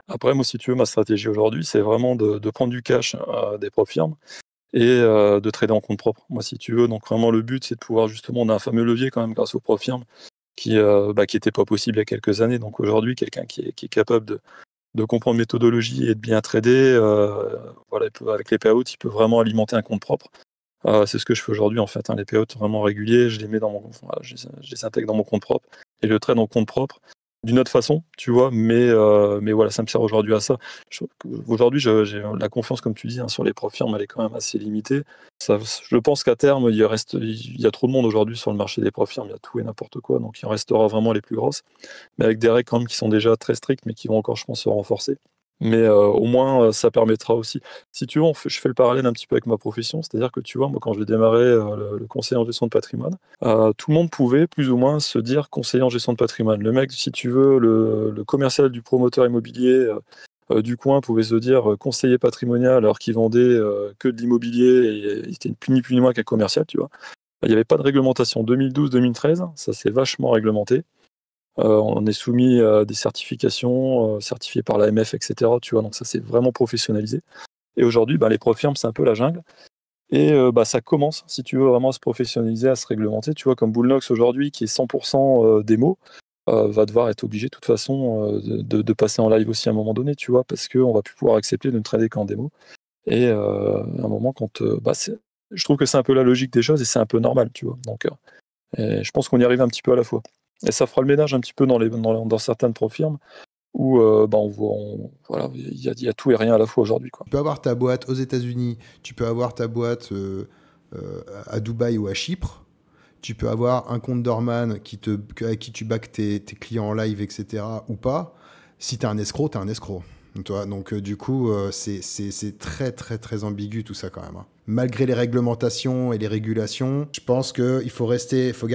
Après, moi, si tu veux, ma stratégie aujourd'hui, c'est vraiment de prendre du cash des propres firmes et de trader en compte propre. Moi, si tu veux, donc vraiment le but, c'est de pouvoir justement, on a un fameux levier quand même grâce aux propres firmes qui n'était pas possible il y a quelques années. Donc aujourd'hui, quelqu'un qui est capable de comprendre méthodologie et de bien trader, avec les payouts, il peut vraiment alimenter un compte propre. C'est ce que je fais aujourd'hui en fait, hein. Les payouts vraiment réguliers, je les mets je les intègre dans mon compte propre et je trade en compte propre d'une autre façon, tu vois, mais voilà, ça me sert aujourd'hui à ça. Aujourd'hui, j'ai la confiance, comme tu dis, hein, sur les profs firmes, elle est quand même assez limitée. Je pense qu'à terme, il y a trop de monde aujourd'hui sur le marché des profs firmes, il y a tout et n'importe quoi, donc il en restera vraiment les plus grosses, mais avec des règles quand même qui sont déjà très strictes, mais qui vont encore, je pense, se renforcer. Mais au moins, ça permettra aussi. Si tu veux, je fais le parallèle un petit peu avec ma profession, c'est-à-dire que tu vois, moi, quand j'ai démarré le conseiller en gestion de patrimoine, tout le monde pouvait plus ou moins se dire conseiller en gestion de patrimoine. Le mec, si tu veux, le commercial du promoteur immobilier du coin pouvait se dire conseiller patrimonial alors qu'il vendait que de l'immobilier et il était ni plus ni moins qu'un commercial, tu vois. Il n'y avait pas de réglementation. 2012-2013, ça s'est vachement réglementé. On est soumis à des certifications, certifiées par l'AMF, etc. Tu vois, donc ça s'est vraiment professionnalisé. Et aujourd'hui, les profirmes, c'est un peu la jungle. Et ça commence, si tu veux, vraiment à se professionnaliser, à se réglementer. Tu vois, comme Bullnox aujourd'hui, qui est 100% démo, va devoir être obligé de toute façon de passer en live aussi à un moment donné, tu vois, parce qu'on va plus pouvoir accepter de ne trader qu'en démo. Et à un moment, je trouve que c'est un peu la logique des choses et c'est un peu normal, tu vois. Donc, et je pense qu'on y arrive un petit peu à la fois. Et ça fera le ménage un petit peu dans certaines profirmes où voilà, il y a tout et rien à la fois aujourd'hui, quoi. Tu peux avoir ta boîte aux États-Unis, tu peux avoir ta boîte à Dubaï ou à Chypre, tu peux avoir un compte Dorman avec qui tu back tes clients en live, etc. ou pas. Si tu es un escroc, tu es un escroc. Toi, donc du coup, c'est très très très ambigu tout ça quand même, hein. Malgré les réglementations et les régulations, je pense qu'il faut faut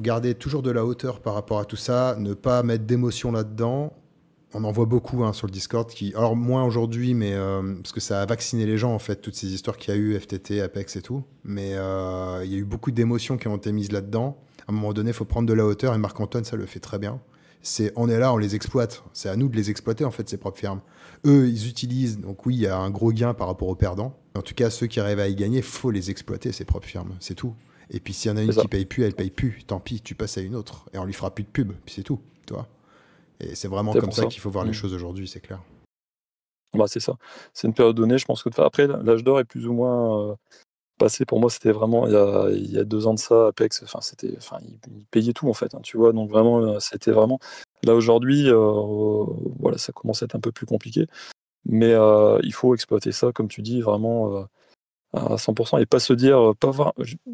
garder toujours de la hauteur par rapport à tout ça, ne pas mettre d'émotion là-dedans. On en voit beaucoup, hein, sur le Discord, alors moins aujourd'hui, mais parce que ça a vacciné les gens en fait, toutes ces histoires qu'il y a eu, FTT, Apex et tout. Mais il y a eu beaucoup d'émotions qui ont été mises là-dedans. À un moment donné, il faut prendre de la hauteur et Marc-Antoine, ça le fait très bien. On est là, on les exploite. C'est à nous de les exploiter en fait, ces propres firmes. Eux, ils utilisent, donc oui, il y a un gros gain par rapport aux perdants. En tout cas, ceux qui arrivent à y gagner, faut les exploiter, ces propres firmes, c'est tout. Et puis s'il y en a une C'est ça. qui paye plus, elle paye plus. Tant pis, tu passes à une autre et on lui fera plus de pub, puis c'est tout, tu vois. Et c'est vraiment C'est comme pour ça ça. qu'il faut voir les choses aujourd'hui, c'est clair. Bah, c'est ça. C'est une période donnée, je pense que après l'âge d'or est plus ou moins, passé. Pour moi, c'était vraiment il y a 2 ans de ça, Apex, ils payaient tout en fait, hein, tu vois? Donc vraiment, c'était vraiment là aujourd'hui, voilà, ça commence à être un peu plus compliqué, mais il faut exploiter ça, comme tu dis, vraiment, à 100 et pas se dire, pas voir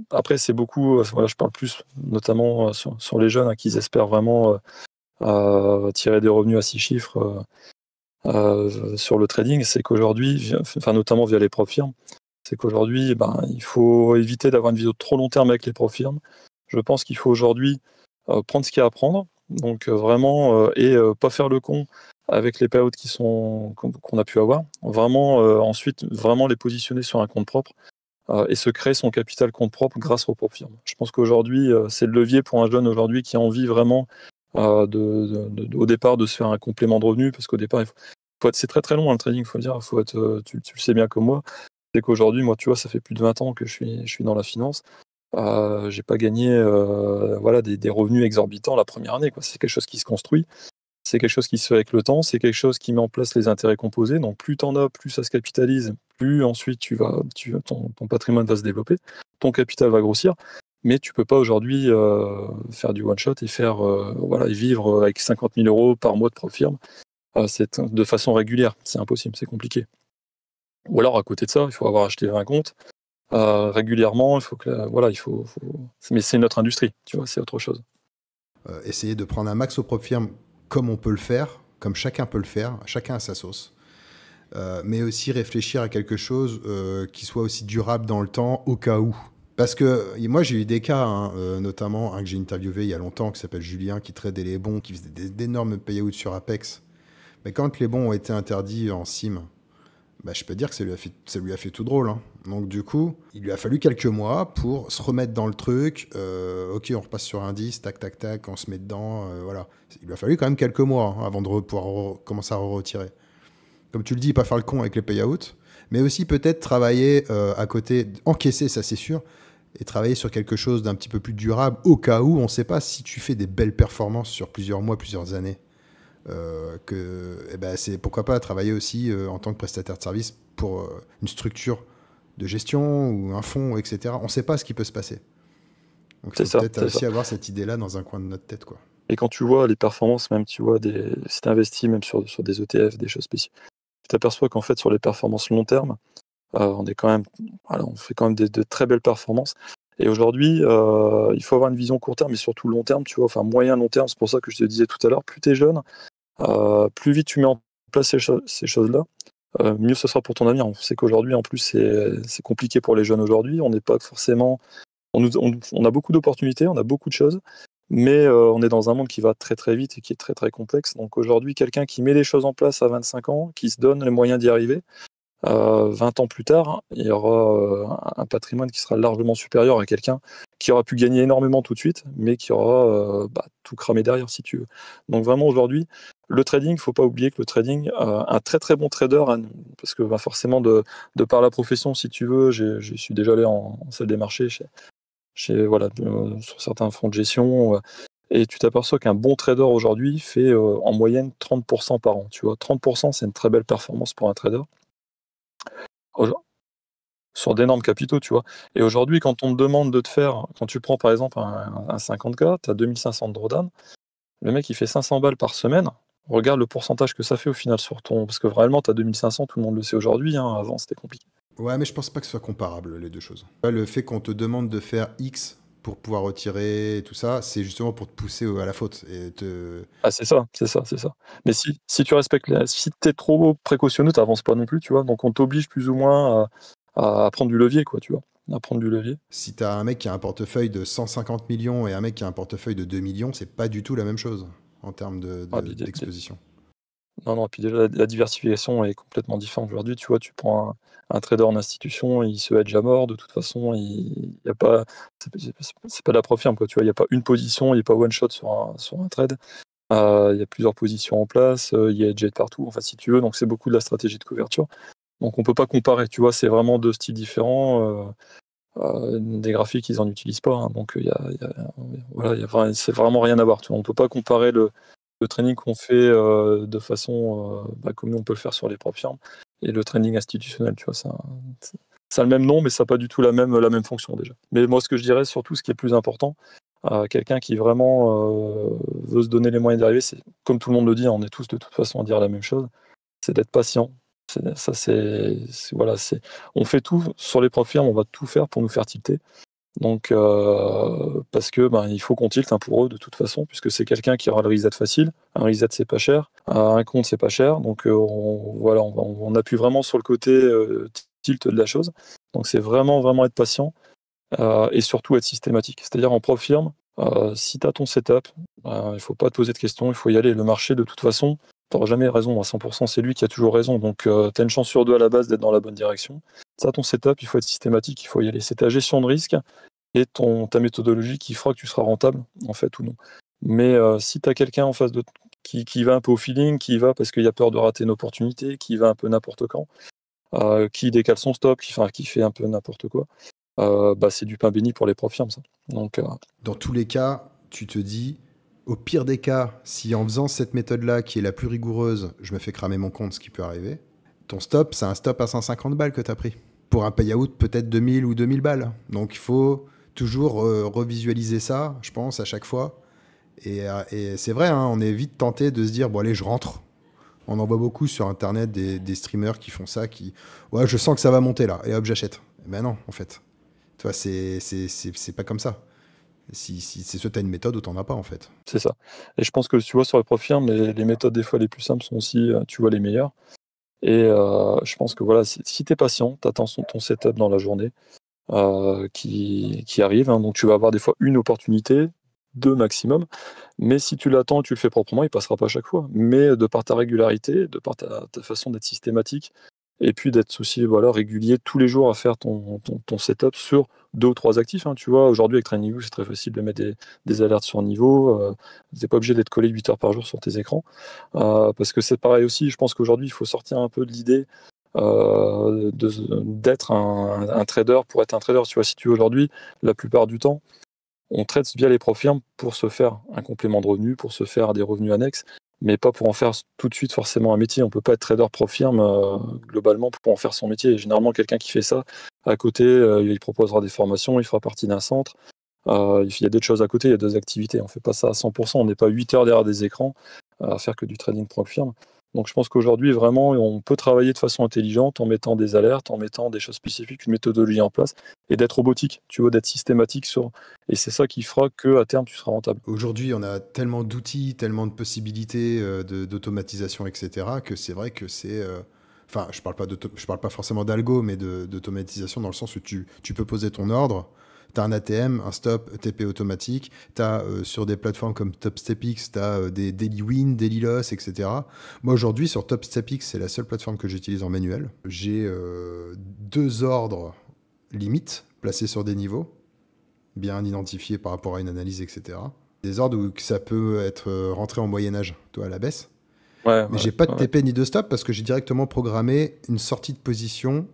après c'est beaucoup, voilà, je parle plus notamment, sur les jeunes, hein, qui espèrent vraiment, tirer des revenus à 6 chiffres, sur le trading. C'est qu'aujourd'hui, notamment via les propres firmes, c'est qu'aujourd'hui, ben, il faut éviter d'avoir une vision de trop long terme avec les propres firmes. Je pense qu'il faut aujourd'hui, prendre ce qu'il y a à prendre, donc vraiment, pas faire le con avec les périodes qu'on a pu avoir. Vraiment, ensuite, vraiment les positionner sur un compte propre, et se créer son capital compte propre grâce aux propres firmes. Je pense qu'aujourd'hui, c'est le levier pour un jeune aujourd'hui qui a envie vraiment, au départ, de se faire un complément de revenu, parce qu'au départ, c'est très très long, hein, le trading, il faut le dire, faut être, tu le sais bien comme moi, c'est qu'aujourd'hui, moi, tu vois, ça fait plus de 20 ans que je suis dans la finance. J'ai pas gagné, voilà, des revenus exorbitants la première année, quoi. C'est quelque chose qui se construit, c'est quelque chose qui se fait avec le temps, c'est quelque chose qui met en place les intérêts composés. Donc plus tu en as, plus ça se capitalise, plus ensuite ton patrimoine va se développer, ton capital va grossir. Mais tu peux pas aujourd'hui, faire du one shot et voilà, et vivre avec 50 000 euros par mois de profit, de façon régulière. C'est impossible, c'est compliqué. Ou alors à côté de ça, il faut avoir acheté 20 comptes, régulièrement. Il faut que, voilà, mais c'est notre industrie, tu vois, c'est autre chose. Essayer de prendre un max aux propres firmes comme on peut le faire, comme chacun peut le faire, chacun à sa sauce. Mais aussi réfléchir à quelque chose qui soit aussi durable dans le temps au cas où. Parce que moi j'ai eu des cas, hein, notamment un que j'ai interviewé il y a longtemps qui s'appelle Julien, qui tradait les bons, qui faisait d'énormes payouts sur Apex. Mais quand les bons ont été interdits en sim, bah, je peux dire que ça lui a fait tout drôle, hein. Donc du coup, il lui a fallu quelques mois pour se remettre dans le truc. Ok, on repasse sur un 10, tac, tac, tac, on se met dedans, voilà. Il lui a fallu quand même quelques mois, hein, avant de pouvoir commencer à retirer. Comme tu le dis, pas faire le con avec les payouts, mais aussi peut-être travailler à côté, encaisser, ça c'est sûr, et travailler sur quelque chose d'un petit peu plus durable, au cas où on ne sait pas si tu fais des belles performances sur plusieurs mois, plusieurs années. C'est pourquoi pas travailler aussi en tant que prestataire de service pour une structure de gestion ou un fonds, etc. On ne sait pas ce qui peut se passer. Donc il faut peut-être C'est ça. aussi avoir cette idée-là dans un coin de notre tête, quoi. Et quand tu vois les performances, même, tu vois, si tu investis même sur des ETF, des choses spéciales, tu t'aperçois qu'en fait, sur les performances long terme, on est quand même, voilà, on fait quand même de très belles performances. Et aujourd'hui, il faut avoir une vision court terme, mais surtout long terme, tu vois, enfin moyen long terme. C'est pour ça que je te disais tout à l'heure, plus tu es jeune, plus vite tu mets en place ces choses-là, mieux ce sera pour ton avenir. On sait qu'aujourd'hui, en plus, c'est compliqué pour les jeunes aujourd'hui. On n'est pas forcément, on a beaucoup d'opportunités, on a beaucoup de choses, mais on est dans un monde qui va très très vite et qui est très très complexe. Donc aujourd'hui, quelqu'un qui met les choses en place à 25 ans, qui se donne les moyens d'y arriver, 20 ans plus tard, il y aura un patrimoine qui sera largement supérieur à quelqu'un qui aura pu gagner énormément tout de suite, mais qui aura tout cramé derrière, si tu veux. Donc vraiment aujourd'hui, le trading, il ne faut pas oublier que le trading, un très très bon trader, parce que forcément de par la profession, si tu veux, je suis déjà allé en salle des marchés voilà, sur certains fonds de gestion, et tu t'aperçois qu'un bon trader aujourd'hui fait en moyenne 30% par an. Tu vois, 30%, c'est une très belle performance pour un trader. Sur d'énormes capitaux, tu vois. Et aujourd'hui, quand on te demande de te faire, quand tu prends par exemple un 50K, tu as 2500 de drawdown, le mec il fait 500 balles par semaine, Regarde le pourcentage que ça fait au final sur ton... Parce que vraiment, tu as 2500, tout le monde le sait aujourd'hui, hein, avant c'était compliqué. Ouais, mais je pense pas que ce soit comparable, les deux choses. Le fait qu'on te demande de faire X pour pouvoir retirer et tout ça, c'est justement pour te pousser à la faute. Ah, c'est ça. Mais si tu respectes si t'es trop précautionneux, t'avances pas non plus, tu vois. Donc on t'oblige plus ou moins à prendre du levier, quoi, tu vois. À prendre du levier. Si t'as un mec qui a un portefeuille de 150 millions et un mec qui a un portefeuille de 2 millions, c'est pas du tout la même chose en termes d'exposition. Non, puis déjà, la diversification est complètement différente. Aujourd'hui, tu vois, tu prends un trader en institution, il se hedge à mort, de toute façon, il y a pas, c'est pas de la profirme, quoi, tu vois, il n'y a pas une position, il n'y a pas one shot sur un trade. Il y a plusieurs positions en place, il y a hedgé de partout, enfin, si tu veux, donc c'est beaucoup de la stratégie de couverture. Donc on peut pas comparer, tu vois, c'est vraiment deux styles différents. Des graphiques, ils en utilisent pas, hein, donc c'est vraiment rien à voir. Tu vois, on peut pas comparer le training qu'on fait de façon comme nous on peut le faire sur les propres firmes et le training institutionnel, tu vois, ça a le même nom, mais ça n'a pas du tout la même fonction déjà. Mais moi, ce que je dirais surtout, ce qui est plus important, quelqu'un qui vraiment veut se donner les moyens d'y arriver, c'est comme tout le monde le dit, on est tous de toute façon à dire la même chose, c'est d'être patient. On fait tout sur les propres firmes, on va tout faire pour nous faire tilter. Donc, parce que il faut qu'on tilte pour eux de toute façon, puisque c'est quelqu'un qui aura le reset facile. Un reset, c'est pas cher. Un compte, c'est pas cher. Donc, on appuie vraiment sur le côté tilt de la chose. Donc, c'est vraiment être patient et surtout être systématique. C'est-à-dire en propre firme, si tu as ton setup, il faut pas te poser de questions, il faut y aller. Le marché, de toute façon, tu n'auras jamais raison à 100%, c'est lui qui a toujours raison. Donc, tu as une chance sur deux à la base d'être dans la bonne direction. Ça, ton setup, il faut être systématique, il faut y aller. C'est ta gestion de risque et ta méthodologie qui fera que tu seras rentable, en fait, ou non. Mais si tu as quelqu'un en face de qui va un peu au feeling, qui va parce qu'il a peur de rater une opportunité, qui va un peu n'importe quand, qui décale son stop, qui fait un peu n'importe quoi, c'est du pain béni pour les profs firmes, ça. Donc, dans tous les cas, tu te dis, au pire des cas, si en faisant cette méthode-là, qui est la plus rigoureuse, je me fais cramer mon compte, ce qui peut arriver, ton stop, c'est un stop à 150 balles que tu as pris. Pour un payout, peut-être 2000 ou 2000 balles. Donc il faut toujours revisualiser ça, je pense, à chaque fois. Et c'est vrai, hein, on est vite tenté de se dire, bon allez, je rentre. On en voit beaucoup sur Internet des streamers qui font ça, ouais, je sens que ça va monter là, et hop, j'achète. Ben non, en fait. Tu vois, c'est pas comme ça. Si c'est soit tu as une méthode ou t'en as pas, en fait. c'est ça. Et je pense que tu vois, sur les profs firmes, les méthodes des fois les plus simples sont aussi, tu vois, les meilleures. Et je pense que voilà, si tu es patient, tu attends ton setup dans la journée qui arrive, hein, donc tu vas avoir des fois une opportunité, deux maximum, mais si tu l'attends et tu le fais proprement, il passera pas à chaque fois. Mais de par ta régularité, de par ta façon d'être systématique, et puis d'être aussi régulier tous les jours à faire ton setup sur 2 ou 3 actifs, hein. Tu vois, aujourd'hui avec TradingView, c'est très facile de mettre des alertes sur niveau. Tu n'es pas obligé d'être collé 8 heures par jour sur tes écrans. Parce que c'est pareil aussi, je pense qu'aujourd'hui, il faut sortir un peu de l'idée d'être un trader pour être un trader. Tu vois, si tu veux aujourd'hui, la plupart du temps, on traite via les profs-firmes pour se faire un complément de revenus, pour se faire des revenus annexes, mais pas pour en faire tout de suite forcément un métier. On ne peut pas être trader prof-firme globalement pour en faire son métier. Et généralement, quelqu'un qui fait ça, à côté, il proposera des formations, il fera partie d'un centre. Il y a d'autres choses à côté, il y a 2 activités. On ne fait pas ça à 100%, on n'est pas 8 heures derrière des écrans à faire que du trading prof-firme. Donc je pense qu'aujourd'hui, vraiment, on peut travailler de façon intelligente en mettant des alertes, en mettant des choses spécifiques, une méthodologie en place, et d'être robotique, tu vois, d'être systématique et c'est ça qui fera qu'à terme, tu seras rentable. Aujourd'hui, on a tellement d'outils, tellement de possibilités d'automatisation, etc., que c'est vrai que c'est... Enfin, je parle pas forcément d'algo, mais d'automatisation dans le sens où tu peux poser ton ordre. Tu as un ATM, un stop, TP automatique. Tu as sur des plateformes comme TopStepX, tu as des daily win, daily loss, etc. Moi, aujourd'hui, sur TopStepX, c'est la seule plateforme que j'utilise en manuel. J'ai 2 ordres limites placés sur des niveaux, bien identifiés par rapport à une analyse, etc. Des ordres où ça peut être rentré en moyen-âge, toi, à la baisse. Mais j'ai pas de TP ni de stop parce que j'ai directement programmé une sortie de position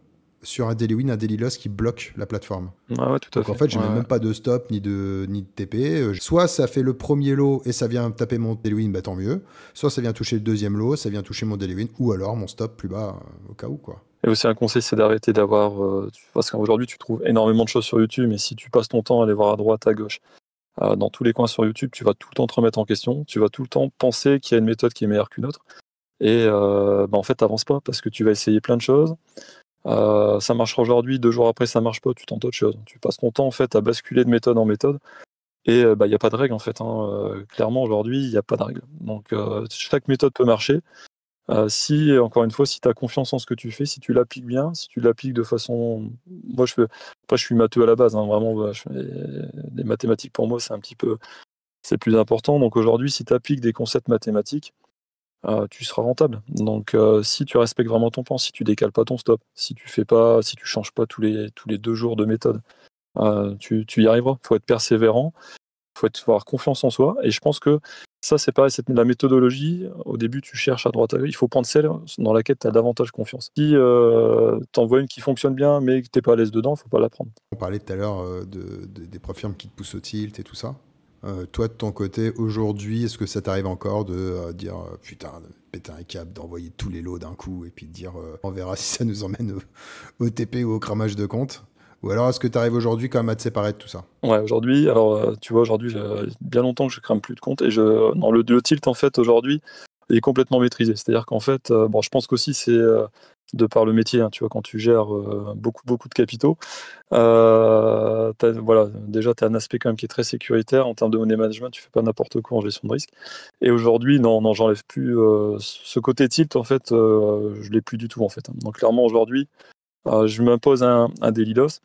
sur un daily win, un daily loss qui bloque la plateforme. Tout à fait. Donc en fait, je mets même pas de stop ni de TP. Soit ça fait le premier lot et ça vient taper mon daily win, tant mieux. Soit ça vient toucher le deuxième lot, ça vient toucher mon daily win, ou alors mon stop plus bas au cas où, quoi. Et aussi un conseil, c'est d'arrêter d'avoir... parce qu'aujourd'hui, tu trouves énormément de choses sur YouTube, mais si tu passes ton temps à aller voir à droite, à gauche, dans tous les coins sur YouTube, tu vas tout le temps te remettre en question, tu vas tout le temps penser qu'il y a une méthode qui est meilleure qu'une autre. Et en fait, t'avances pas parce que tu vas essayer plein de choses. Ça marchera aujourd'hui, 2 jours après ça marche pas, tu tentes autre chose. Tu passes ton temps en fait à basculer de méthode en méthode. Et il y a pas de règle en fait, hein. Clairement aujourd'hui, il y a pas de règle. Donc chaque méthode peut marcher. Si encore une fois, si tu as confiance en ce que tu fais, si tu l'appliques bien, si tu l'appliques de façon moi je suis matheux à la base, hein, vraiment, les mathématiques pour moi, c'est plus important. Donc aujourd'hui, si tu appliques des concepts mathématiques, tu seras rentable. Donc si tu respectes vraiment ton plan, si tu décales pas ton stop, si tu changes pas tous les 2 jours de méthode, tu y arriveras. Faut être persévérant, faut avoir confiance en soi. Et je pense que ça, c'est pareil, c'est la méthodologie. Au début, tu cherches à droite à gauche. Il faut prendre celle dans laquelle tu as davantage confiance. Si tu en vois une qui fonctionne bien, mais que tu n'es pas à l'aise dedans, faut pas la prendre. On parlait tout à l'heure des profils qui te poussent au tilt et tout ça. Toi, de ton côté, aujourd'hui, est-ce que ça t'arrive encore de dire putain, de péter un câble, d'envoyer tous les lots d'un coup et puis de dire on verra si ça nous emmène au TP ou au cramage de compte? Ou alors est-ce que tu arrives aujourd'hui quand même à te séparer de tout ça? Ouais, aujourd'hui, alors tu vois, aujourd'hui, bien longtemps que je crame plus de compte et non, le tilt en fait aujourd'hui est complètement maîtrisé. C'est-à-dire qu'en fait, bon, je pense qu'aussi c'est de par le métier, hein, tu vois, quand tu gères beaucoup de capitaux, voilà, déjà tu as un aspect quand même qui est très sécuritaire en termes de money management, tu fais pas n'importe quoi en gestion de risque. Et aujourd'hui, non, j'enlève plus ce côté tilt en fait, je l'ai plus du tout en fait, hein. Donc clairement aujourd'hui, je m'impose un daily loss.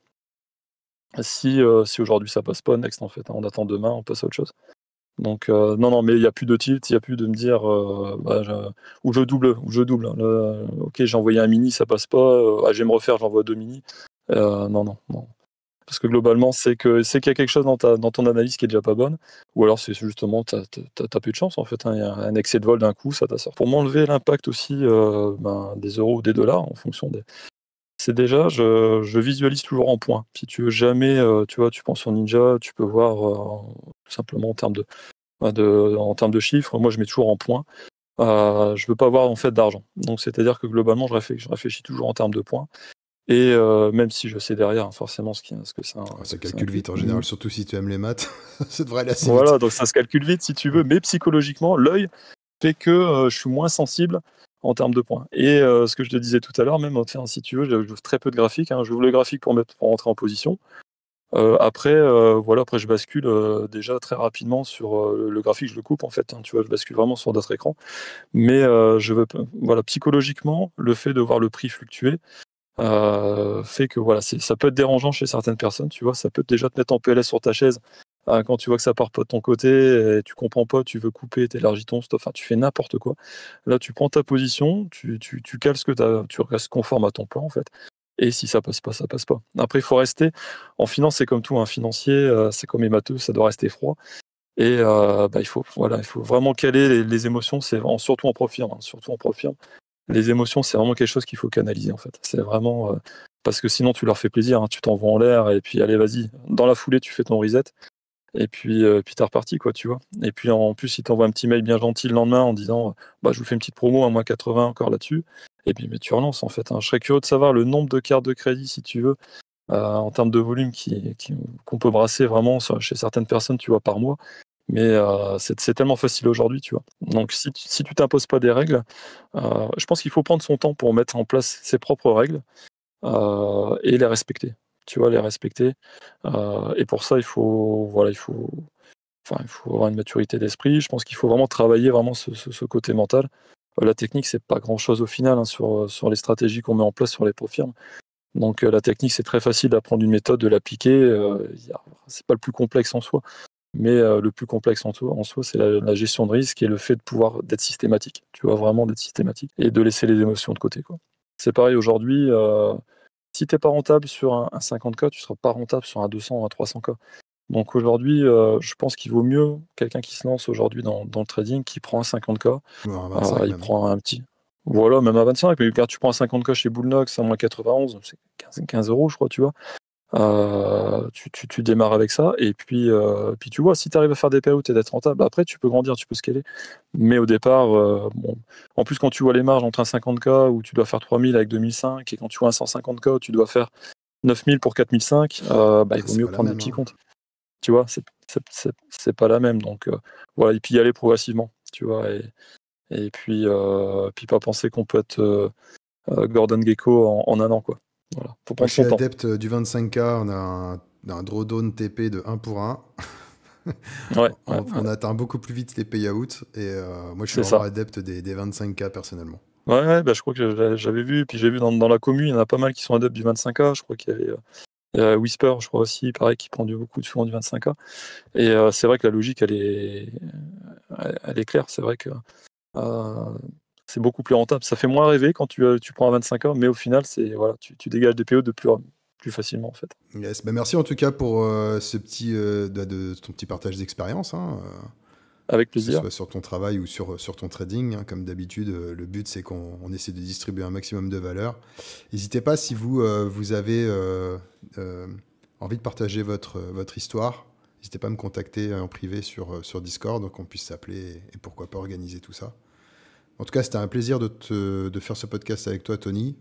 Si aujourd'hui ça passe pas, next en fait, hein, on attend demain, on passe à autre chose. Donc non, mais il y a plus de tilt, il y a plus de me dire ou je double, hein. Là, OK, j'ai envoyé un mini, ça passe pas, je vais me refaire, j'envoie 2 mini. Non. Parce que globalement, c'est qu'il y a quelque chose dans ton analyse qui est déjà pas bonne, ou alors c'est justement tu as peu de chance en fait, hein. Il y a un excès de vol d'un coup, ça t'a sorti. Pour m'enlever l'impact aussi des euros ou des dollars en fonction des c'est déjà, je visualise toujours en points. Si tu veux jamais, tu vois, tu prends sur Ninja, tu peux voir, tout simplement en termes de chiffres, moi je mets toujours en points. Je veux pas avoir en fait d'argent. Donc c'est-à-dire que globalement je réfléchis toujours en termes de points et même si je sais derrière, hein, forcément ce que ça Ça que ça calcule implique. vite en général, surtout si tu aimes les maths. Ça devrait aller assez vite. Voilà, donc ça se calcule vite si tu veux, mais psychologiquement, l'œil fait que je suis moins sensible en termes de points. Et ce que je te disais tout à l'heure, même, tiens, si tu veux, j'ouvre très peu de graphiques, hein. J'ouvre le graphique pour rentrer en position. Après, voilà, après je bascule déjà très rapidement sur le graphique, je le coupe en fait, hein, tu vois, je bascule vraiment sur d'autres écrans. Mais je veux, voilà, psychologiquement, le fait de voir le prix fluctuer fait que voilà, ça peut être dérangeant chez certaines personnes, tu vois, ça peut déjà te mettre en PLS sur ta chaise quand tu vois que ça part pas de ton côté, et tu comprends pas, tu veux couper, t'élargis ton stop, enfin tu fais n'importe quoi. Là, tu prends ta position, tu cales ce que tu restes conforme à ton plan en fait. Et si ça passe pas, ça passe pas. Après, il faut rester. En finance, c'est comme tout, un financier, c'est comme les matheux, ça doit rester froid. Et il faut vraiment caler les émotions, surtout en profil, hein, surtout en profil. Les émotions, c'est vraiment quelque chose qu'il faut canaliser en fait. C'est vraiment parce que sinon tu leur fais plaisir, hein, tu t'envoies en l'air et puis allez vas-y. Dans la foulée, tu fais ton reset et puis t'es reparti quoi, tu vois. Et puis en plus, il t'envoie un petit mail bien gentil le lendemain en disant je vous fais une petite promo à moins 80 encore là-dessus. Et puis mais tu relances en fait, hein. Je serais curieux de savoir le nombre de cartes de crédit si tu veux en termes de volume qu'on peut brasser vraiment chez certaines personnes, tu vois, par mois. Mais c'est tellement facile aujourd'hui, tu vois. Donc si tu t'imposes pas des règles, je pense qu'il faut prendre son temps pour mettre en place ses propres règles et les respecter. Tu vois, les respecter. Et pour ça, il faut avoir une maturité d'esprit. Je pense qu'il faut vraiment travailler vraiment ce côté mental. La technique, c'est pas grand-chose au final hein, sur les stratégies qu'on met en place sur les profils. Donc la technique, c'est très facile d'apprendre une méthode, de l'appliquer. C'est pas le plus complexe en soi. Mais le plus complexe en soi, c'est la gestion de risque et le fait d'être systématique. Tu vois, vraiment d'être systématique et de laisser les émotions de côté, quoi. C'est pareil aujourd'hui, si tu es pas rentable sur un 50K, tu seras pas rentable sur un 200 ou un 300K. Donc aujourd'hui, je pense qu'il vaut mieux quelqu'un qui se lance aujourd'hui dans le trading, qui prend un 50K, Ou un 25 il même. prend un petit voilà, même à 25, mais regarde, tu prends un 50K chez Bullnox à -91, c'est 15 € je crois, tu vois? Tu démarres avec ça et puis tu vois, si tu arrives à faire des payouts et d'être rentable, après tu peux grandir, tu peux scaler. Mais au départ, bon, en plus quand tu vois les marges entre un 50K où tu dois faire 3000 avec 2005 et quand tu vois un 150K où tu dois faire 9000 pour 4005, il vaut C'est mieux pas la prendre des même. petits Hein. comptes. Tu vois, c'est pas la même. Donc voilà, et puis y aller progressivement, tu vois, et puis pas penser qu'on peut être Gordon Gekko en un an, quoi. Voilà, faut Moi, prendre je suis son temps. adepte du 25K. On a un drawdown TP de 1 pour 1. Ouais, On atteint beaucoup plus vite les payouts. Et moi, je suis c'est vraiment ça. adepte des 25K personnellement. Ouais, bah, je crois que j'avais vu, puis j'ai vu dans la commune, il y en a pas mal qui sont adeptes du 25K. Je crois qu'il y avait Whisper, je crois aussi, pareil, qui prend beaucoup souvent du 25K. Et c'est vrai que la logique, elle est claire. C'est vrai que c'est beaucoup plus rentable. Ça fait moins rêver quand tu prends un 25K, mais au final, voilà, tu dégages des PO plus facilement, en fait. Yes. Bah, merci en tout cas pour ton petit partage d'expérience. Hein. Avec Que ce plaisir. soit sur ton travail ou sur ton trading, hein. Comme d'habitude, le but c'est qu'on essaie de distribuer un maximum de valeur. N'hésitez pas si vous avez envie de partager votre histoire. N'hésitez pas à me contacter en privé sur Discord, donc on puisse s'appeler et pourquoi pas organiser tout ça. En tout cas, c'était un plaisir de faire ce podcast avec toi, Tony.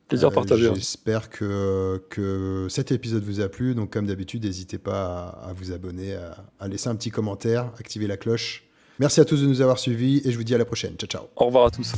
Plaisir partagé. J'espère que cet épisode vous a plu. Donc, comme d'habitude, n'hésitez pas à vous abonner, à laisser un petit commentaire, activer la cloche. Merci à tous de nous avoir suivis et je vous dis à la prochaine. Ciao, ciao. Au revoir à tous.